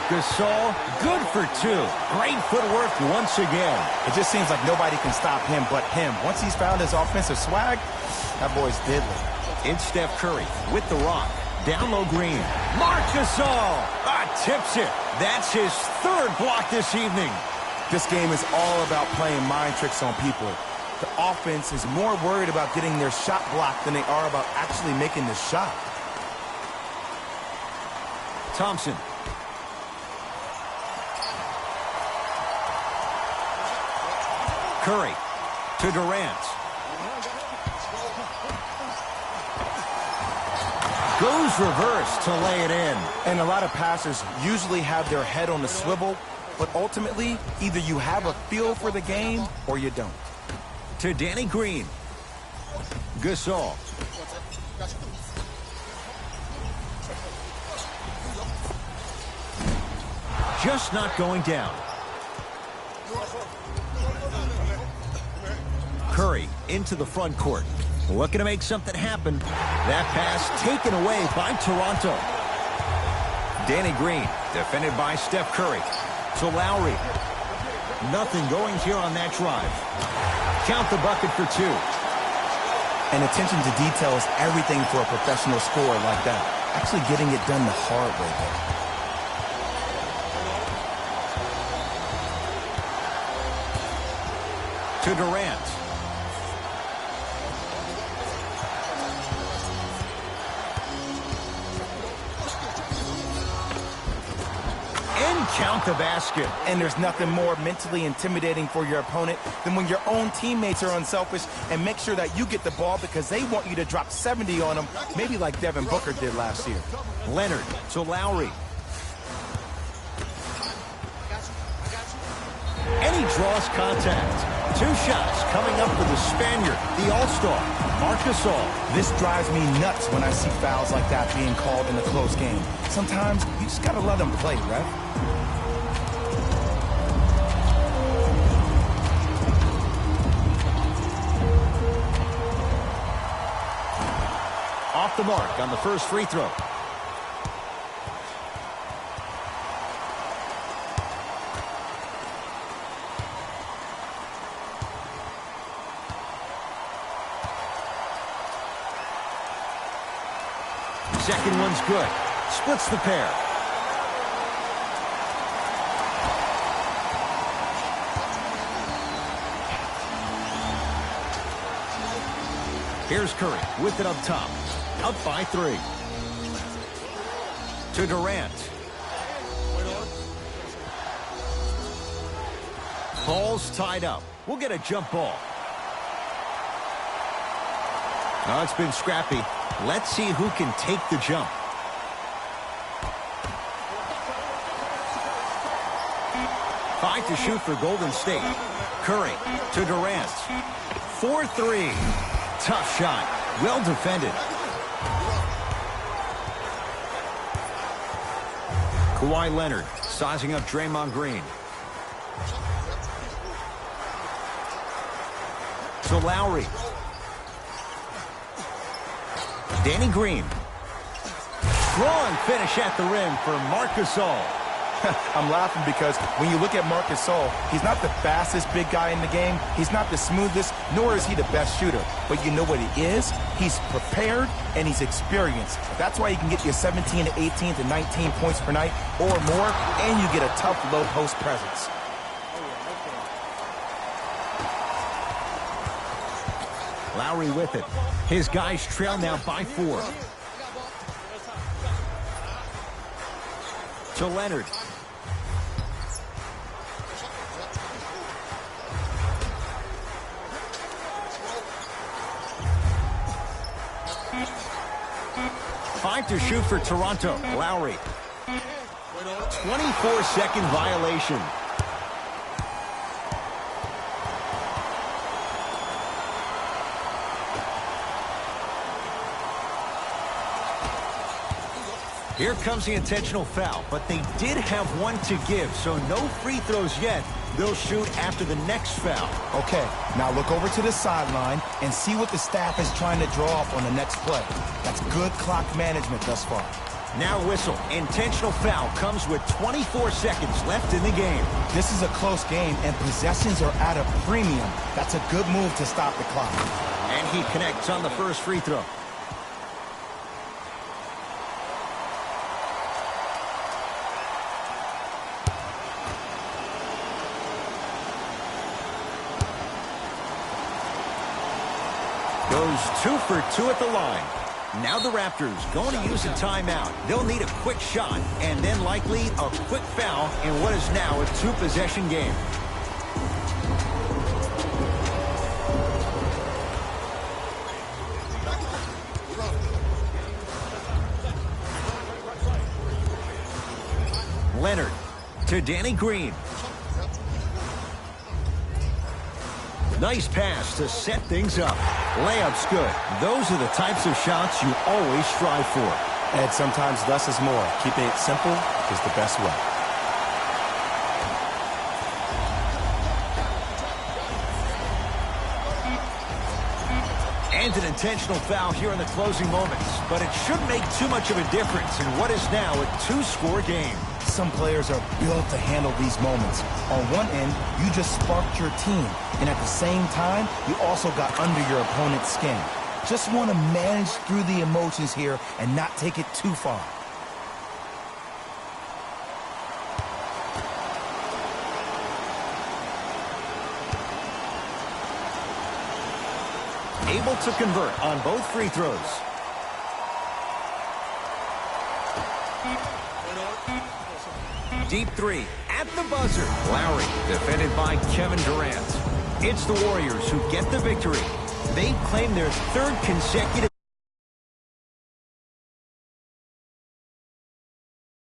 Gasol, good for 2. Great footwork once again. It just seems like nobody can stop him but him. Once he's found his offensive swag, that boy's deadly. It's Steph Curry with the rock. Down low Green. Marc Gasol tips it. That's his 3rd block this evening. This game is all about playing mind tricks on people. The offense is more worried about getting their shot blocked than they are about actually making the shot. Thompson. Curry to Durant. Goes reverse to lay it in. And a lot of passers usually have their head on the swivel, but ultimately, either you have a feel for the game or you don't. To Danny Green. Gasol. Just not going down. Curry into the front court. Looking to make something happen. That pass taken away by Toronto. Danny Green, defended by Steph Curry. To Lowry. Nothing going here on that drive. Count the bucket for two. And attention to detail is everything for a professional scorer like that. Actually getting it done the hard way To there. Durant. And count the basket. And there's nothing more mentally intimidating for your opponent than when your own teammates are unselfish and make sure that you get the ball because they want you to drop 70 on them, maybe like Devin Booker did last year. Leonard to Lowry. And he draws contact. Two shots coming up for the Spaniard, the All-Star, Marc Gasol. This drives me nuts when I see fouls like that being called in a close game. Sometimes you just gotta let them play, ref. Off the mark on the first free throw. Second one's good. Splits the pair. Here's Curry with it up top. Up by 3. To Durant. Ball's tied up. We'll get a jump ball. Oh, it's been scrappy. Let's see who can take the jump. Five to shoot for Golden State. Curry to Durant. 4-3. Tough shot. Well defended. Kawhi Leonard sizing up Draymond Green. To Lowry. Danny Green. Strong finish at the rim for Marc Gasol. I'm laughing because when you look at Marc Gasol, he's not the fastest big guy in the game. He's not the smoothest, nor is he the best shooter. But you know what he is? He's prepared and he's experienced. That's why he can get you 17 to 18 to 19 points per night or more, and you get a tough low post presence. Lowry with it. His guys trail now by 4. To Leonard. Five to shoot for Toronto. Lowry. 24-second violation. Here comes the intentional foul, but they did have one to give, so no free throws yet. They'll shoot after the next foul. Okay, now look over to the sideline and see what the staff is trying to draw up on the next play. That's good clock management thus far. Now whistle. Intentional foul comes with 24 seconds left in the game. This is a close game, and possessions are at a premium. That's a good move to stop the clock. And he connects on the first free throw. Goes 2 for 2 at the line. Now the Raptors going to use a timeout. They'll need a quick shot and then likely a quick foul in what is now a 2-possession game. Leonard to Danny Green. Nice pass to set things up. Layup's good. Those are the types of shots you always strive for. And sometimes less is more. Keeping it simple is the best way. And an intentional foul here in the closing moments. But it shouldn't make too much of a difference in what is now a 2-score game. Some players are built to handle these moments. On one end, you just sparked your team. And at the same time, you also got under your opponent's skin. Just want to manage through the emotions here and not take it too far. Able to convert on both free throws. Deep three at the buzzer. Lowry defended by Kevin Durant. It's the Warriors who get the victory. They claim their 3rd consecutive